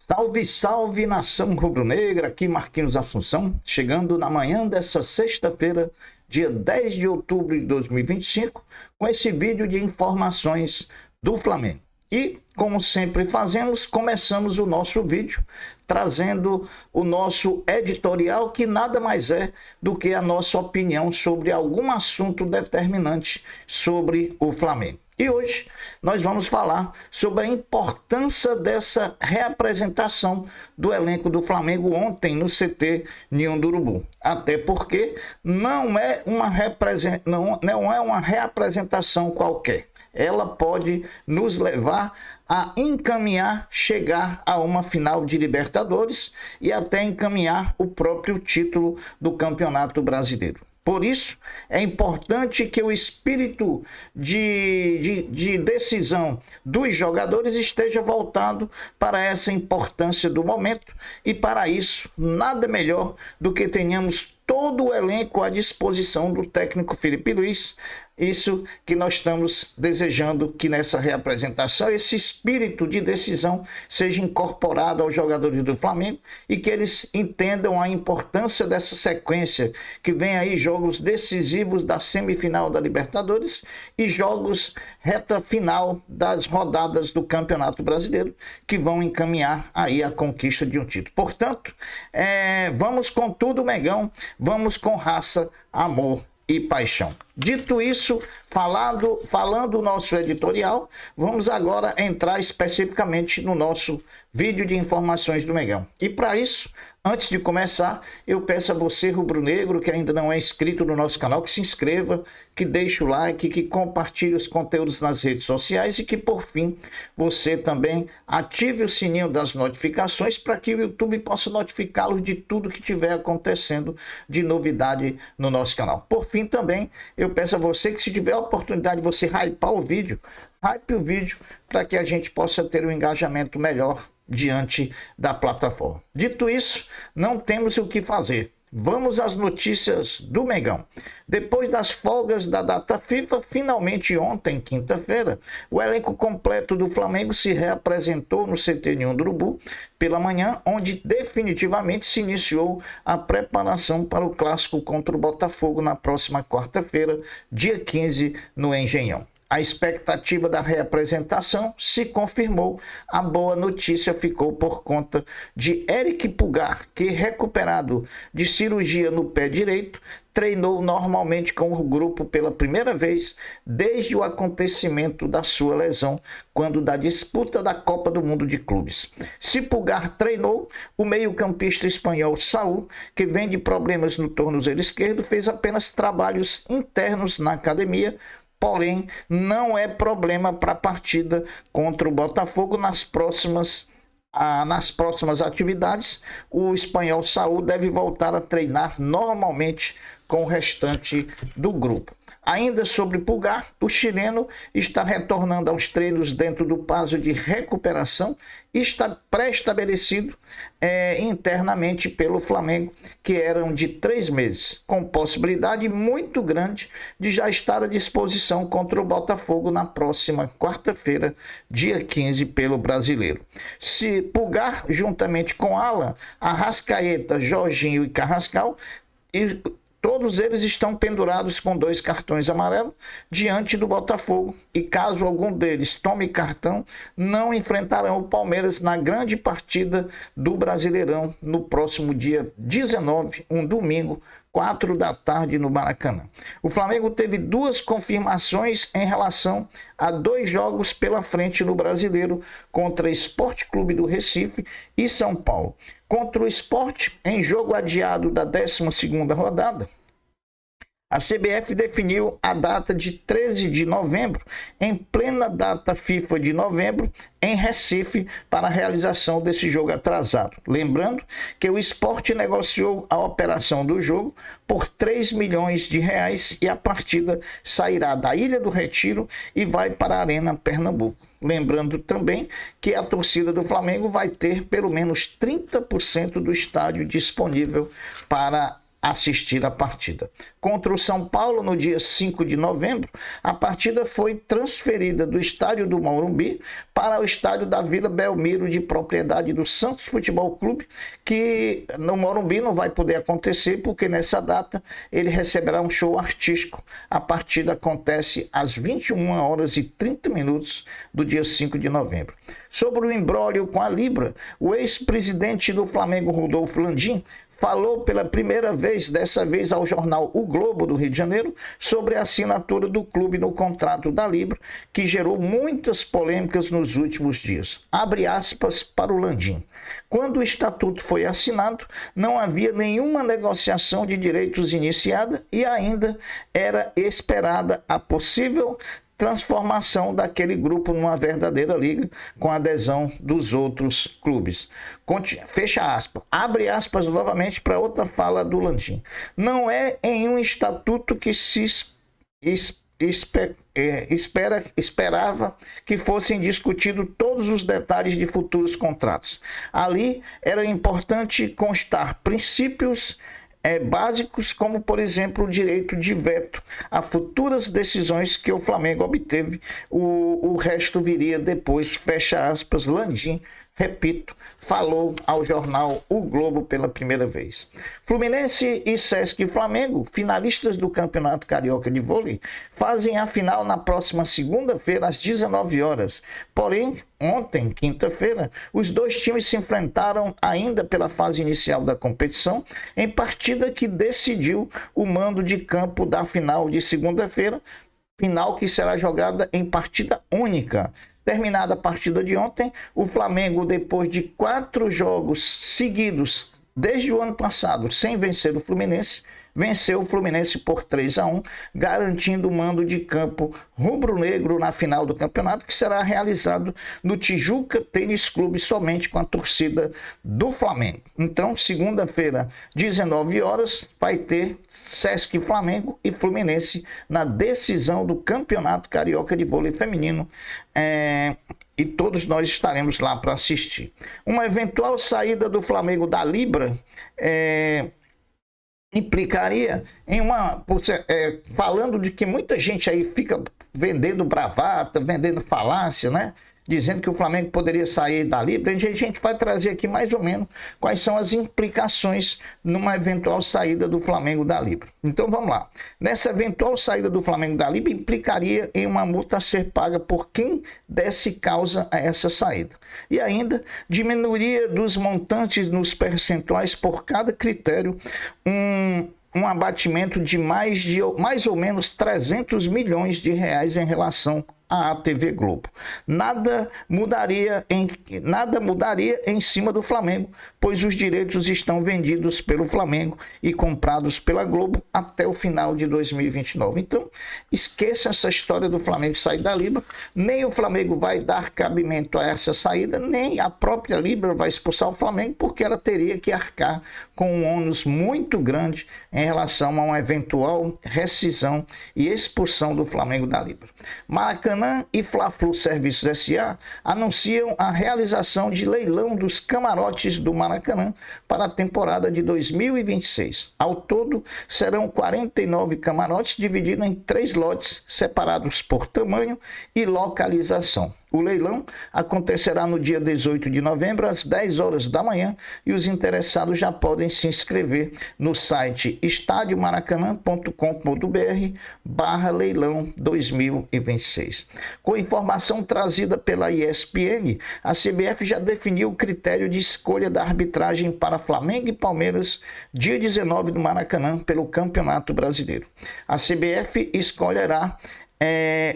Salve, salve, nação rubro-negra, aqui Marquinhos Assunção, chegando na manhã dessa sexta-feira, dia 10 de outubro de 2025, com esse vídeo de informações do Flamengo. E, como sempre fazemos, começamos o nosso vídeo trazendo o nosso editorial, que nada mais é do que a nossa opinião sobre algum assunto determinante sobre o Flamengo. E hoje nós vamos falar sobre a importância dessa reapresentação do elenco do Flamengo ontem no CT Ninho do Urubu. Até porque não é uma reapresentação qualquer. Ela pode nos levar a encaminhar, chegar a uma final de Libertadores e até encaminhar o próprio título do Campeonato Brasileiro. Por isso, é importante que o espírito de decisão dos jogadores esteja voltado para essa importância do momento, e para isso, nada melhor do que tenhamos todo o elenco à disposição do técnico Felipe Luiz. Isso que nós estamos desejando, que nessa reapresentação esse espírito de decisão seja incorporado aos jogadores do Flamengo e que eles entendam a importância dessa sequência, que vem aí jogos decisivos da semifinal da Libertadores e jogos reta final das rodadas do Campeonato Brasileiro, que vão encaminhar aí a conquista de um título. Portanto, vamos com tudo, Mengão, vamos com raça, amor e paixão. Dito isso, falando o nosso editorial, vamos agora entrar especificamente no nosso vídeo de informações do Mengão. E para isso, antes de começar, eu peço a você, rubro-negro, que ainda não é inscrito no nosso canal, que se inscreva, que deixe o like, que compartilhe os conteúdos nas redes sociais e que, por fim, você também ative o sininho das notificações para que o YouTube possa notificá-los de tudo que estiver acontecendo de novidade no nosso canal. Por fim, também, eu peço a você que, se tiver a oportunidade de você hypar o vídeo, hype o vídeo para que a gente possa ter um engajamento melhor diante da plataforma. Dito isso, não temos o que fazer. Vamos às notícias do Mengão. Depois das folgas da data FIFA, finalmente ontem, quinta-feira, o elenco completo do Flamengo se reapresentou no CT Ninho do Urubu pela manhã, onde definitivamente se iniciou a preparação para o clássico contra o Botafogo na próxima quarta-feira, dia 15, no Engenhão. A expectativa da reapresentação se confirmou. A boa notícia ficou por conta de Eric Pulgar, que, recuperado de cirurgia no pé direito, treinou normalmente com o grupo pela primeira vez desde o acontecimento da sua lesão, quando da disputa da Copa do Mundo de Clubes. Se Pulgar treinou, o meio-campista espanhol Saúl, que vem de problemas no tornozelo esquerdo, fez apenas trabalhos internos na academia. Porém, não é problema para a partida contra o Botafogo. Nas próximas atividades, o espanhol Saúl deve voltar a treinar normalmente com o restante do grupo. Ainda sobre Pulgar, o chileno está retornando aos treinos dentro do prazo de recuperação e está pré-estabelecido internamente pelo Flamengo, que eram de 3 meses, com possibilidade muito grande de já estar à disposição contra o Botafogo na próxima quarta-feira, dia 15, pelo Brasileiro. Se Pulgar, juntamente com Alan, Arrascaeta, Jorginho e Carrascal, todos eles estão pendurados com 2 cartões amarelos diante do Botafogo. E caso algum deles tome cartão, não enfrentarão o Palmeiras na grande partida do Brasileirão no próximo dia 19, um domingo, 4 da tarde, no Maracanã. O Flamengo teve 2 confirmações em relação a 2 jogos pela frente no Brasileiro, contra Sport Clube do Recife e São Paulo. Contra o Sport, em jogo adiado da 12ª rodada, a CBF definiu a data de 13 de novembro, em plena data FIFA de novembro, em Recife, para a realização desse jogo atrasado. Lembrando que o Sport negociou a operação do jogo por R$3 milhões e a partida sairá da Ilha do Retiro e vai para a Arena Pernambuco. Lembrando também que a torcida do Flamengo vai ter pelo menos 30% do estádio disponível para assistir a partida. Contra o São Paulo, no dia 5 de novembro, a partida foi transferida do estádio do Morumbi para o estádio da Vila Belmiro, de propriedade do Santos Futebol Clube, que no Morumbi não vai poder acontecer, porque nessa data ele receberá um show artístico. A partida acontece às 21h30 do dia 5 de novembro. Sobre o imbróglio com a Libra, o ex-presidente do Flamengo, Rodolfo Landim, falou pela primeira vez, dessa vez ao jornal O Globo do Rio de Janeiro, sobre a assinatura do clube no contrato da Libra, que gerou muitas polêmicas nos últimos dias. Abre aspas para o Landim. Quando o estatuto foi assinado, não havia nenhuma negociação de direitos iniciada e ainda era esperada a possível transformação daquele grupo numa verdadeira liga com a adesão dos outros clubes. Fecha aspas. Abre aspas novamente para outra fala do Landim. Não é em um estatuto que se esperava que fossem discutidos todos os detalhes de futuros contratos. Ali era importante constar princípios básicos, como, por exemplo, o direito de veto a futuras decisões que o Flamengo obteve. O resto viria depois, fecha aspas. Landim, repito, falou ao jornal O Globo pela primeira vez. Fluminense e Sesc Flamengo, finalistas do Campeonato Carioca de Vôlei, fazem a final na próxima segunda-feira, às 19h. Porém, ontem, quinta-feira, os dois times se enfrentaram ainda pela fase inicial da competição, em partida que decidiu o mando de campo da final de segunda-feira, final que será jogada em partida única. Terminada a partida de ontem, o Flamengo, depois de 4 jogos seguidos, desde o ano passado, sem vencer o Fluminense, venceu o Fluminense por 3-1, garantindo o mando de campo rubro-negro na final do campeonato, que será realizado no Tijuca Tênis Clube, somente com a torcida do Flamengo. Então, segunda-feira, 19h, vai ter Sesc Flamengo e Fluminense na decisão do Campeonato Carioca de Vôlei Feminino, e todos nós estaremos lá para assistir. Uma eventual saída do Flamengo da Libra implicaria em falando de que muita gente aí fica vendendo bravata, vendendo falácia, né? Dizendo que o Flamengo poderia sair da Libra. A gente vai trazer aqui mais ou menos quais são as implicações numa eventual saída do Flamengo da Libra. Então vamos lá. Nessa eventual saída do Flamengo da Libra, implicaria em uma multa a ser paga por quem desse causa a essa saída. E ainda diminuiria dos montantes nos percentuais por cada critério um abatimento de mais ou menos 300 milhões de reais em relação à TV Globo. Nada mudaria em cima do Flamengo, pois os direitos estão vendidos pelo Flamengo e comprados pela Globo até o final de 2029. Então, esqueça essa história do Flamengo sair da Libra. Nem o Flamengo vai dar cabimento a essa saída, nem a própria Libra vai expulsar o Flamengo, porque ela teria que arcar com um ônus muito grande em relação a uma eventual rescisão e expulsão do Flamengo da Libra. Maracanã e Fla-Flu Serviços S.A. anunciam a realização de leilão dos camarotes do Maracanã para a temporada de 2026. Ao todo, serão 49 camarotes divididos em 3 lotes, separados por tamanho e localização. O leilão acontecerá no dia 18 de novembro, às 10h da manhã, e os interessados já podem se inscrever no site estadiomaracanã.com.br/leilão 2026. Com informação trazida pela ESPN, a CBF já definiu o critério de escolha da arbitragem para Flamengo e Palmeiras, dia 19 do Maracanã, pelo Campeonato Brasileiro. A CBF escolherá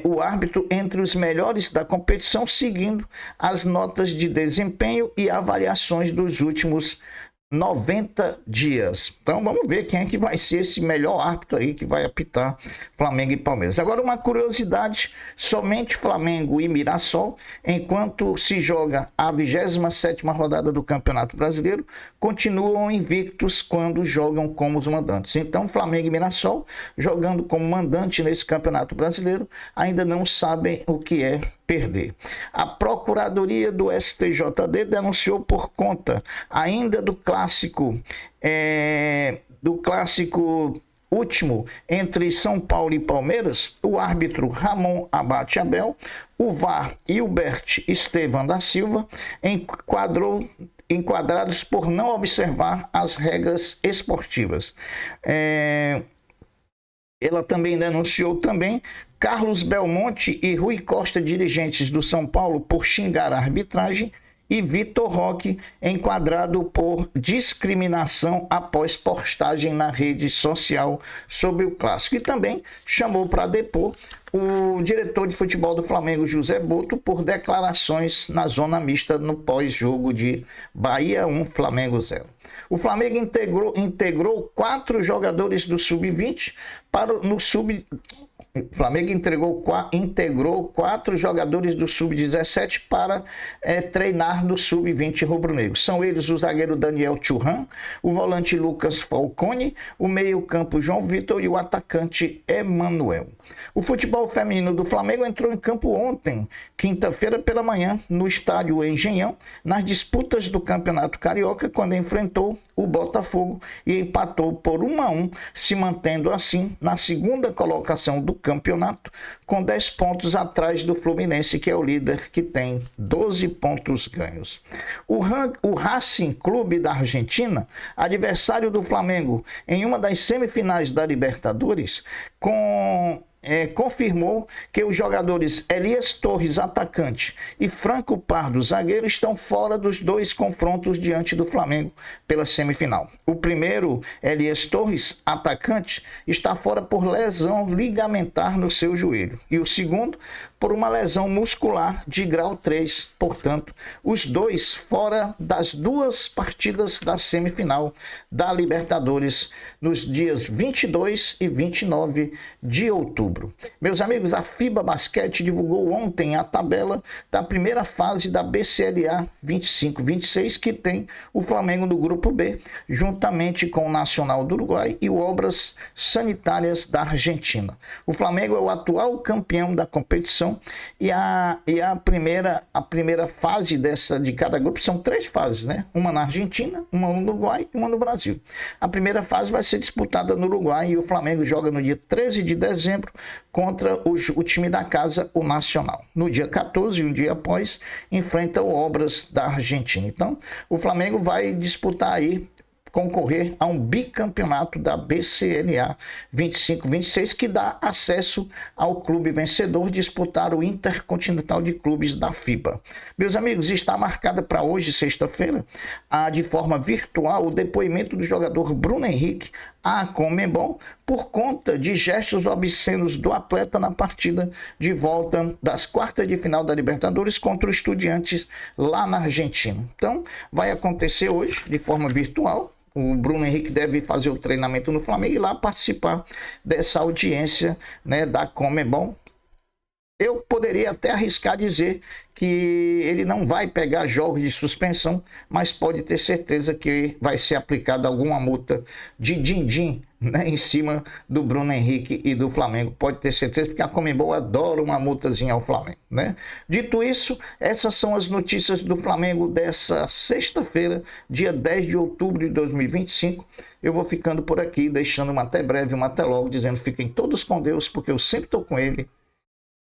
o árbitro entre os melhores da competição, seguindo as notas de desempenho e avaliações dos últimos 90 dias. Então vamos ver quem é que vai ser esse melhor árbitro aí que vai apitar Flamengo e Palmeiras. Agora, uma curiosidade: somente Flamengo e Mirassol, enquanto se joga a 27ª rodada do Campeonato Brasileiro, continuam invictos quando jogam como os mandantes. Então Flamengo e Mirassol, jogando como mandante nesse Campeonato Brasileiro, ainda não sabem o que é perder. A Procuradoria do STJD denunciou por conta ainda do clássico do clássico último entre São Paulo e Palmeiras, o árbitro Ramon Abate Abel, o VAR Hilbert Estevam da Silva, enquadrados por não observar as regras esportivas. Ela também denunciou Carlos Belmonte e Rui Costa, dirigentes do São Paulo, por xingar a arbitragem, e Vitor Roque, enquadrado por discriminação após postagem na rede social sobre o clássico. E também chamou para depor o diretor de futebol do Flamengo, José Boto, por declarações na zona mista no pós-jogo de Bahia 1, Flamengo 0. O Flamengo integrou 4 jogadores do Sub-20 O Flamengo integrou 4 jogadores do Sub-17 para treinar no Sub-20 rubro-negro. São eles o zagueiro Daniel Churran, o volante Lucas Falcone, o meio-campo João Vitor e o atacante Emanuel. O futebol feminino do Flamengo entrou em campo ontem, quinta-feira pela manhã, no estádio Engenhão, nas disputas do Campeonato Carioca, quando enfrentou o Botafogo e empatou por 1-1, se mantendo assim na segunda colocação do campeonato, com 10 pontos atrás do Fluminense, que é o líder, que tem 12 pontos ganhos. O Racing Clube da Argentina, adversário do Flamengo em uma das semifinais da Libertadores, confirmou que os jogadores Elias Torres, atacante, e Franco Pardo, zagueiro, estão fora dos 2 confrontos diante do Flamengo pela semifinal. O primeiro, Elias Torres, atacante, está fora por lesão ligamentar no seu joelho. E o segundo, por uma lesão muscular de grau 3. Portanto, os 2 fora das 2 partidas da semifinal da Libertadores nos dias 22 e 29 de outubro. Meus amigos, a FIBA Basquete divulgou ontem a tabela da primeira fase da BCLA 25-26, que tem o Flamengo no grupo B, juntamente com o Nacional do Uruguai e o Obras Sanitárias da Argentina. O Flamengo é o atual campeão da competição e a primeira fase de cada grupo são 3 fases, né? Uma na Argentina, uma no Uruguai e uma no Brasil. A primeira fase vai ser disputada no Uruguai e o Flamengo joga no dia 13 de dezembro contra o time da casa, o Nacional. No dia 14, um dia após, enfrenta o Obras da Argentina. Então, o Flamengo vai disputar aí, concorrer a um bicampeonato da BCLA 25-26, que dá acesso ao clube vencedor disputar o Intercontinental de Clubes da FIBA. Meus amigos, está marcada para hoje, sexta-feira, de forma virtual, o depoimento do jogador Bruno Henrique à Conmebol por conta de gestos obscenos do atleta na partida de volta das quartas de final da Libertadores contra o Estudiantes lá na Argentina. Então, vai acontecer hoje de forma virtual. O Bruno Henrique deve fazer o treinamento no Flamengo e lá participar dessa audiência, né, da Conmebol. Eu poderia até arriscar dizer que ele não vai pegar jogos de suspensão, mas pode ter certeza que vai ser aplicada alguma multa de din-din, né, em cima do Bruno Henrique e do Flamengo. Pode ter certeza, porque a Conmebol adora uma multazinha ao Flamengo, né? Dito isso, essas são as notícias do Flamengo dessa sexta-feira, dia 10 de outubro de 2025. Eu vou ficando por aqui, deixando uma até breve, uma até logo, dizendo fiquem todos com Deus, porque eu sempre estou com ele.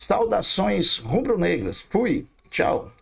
Saudações rubro-negras. Fui. Tchau.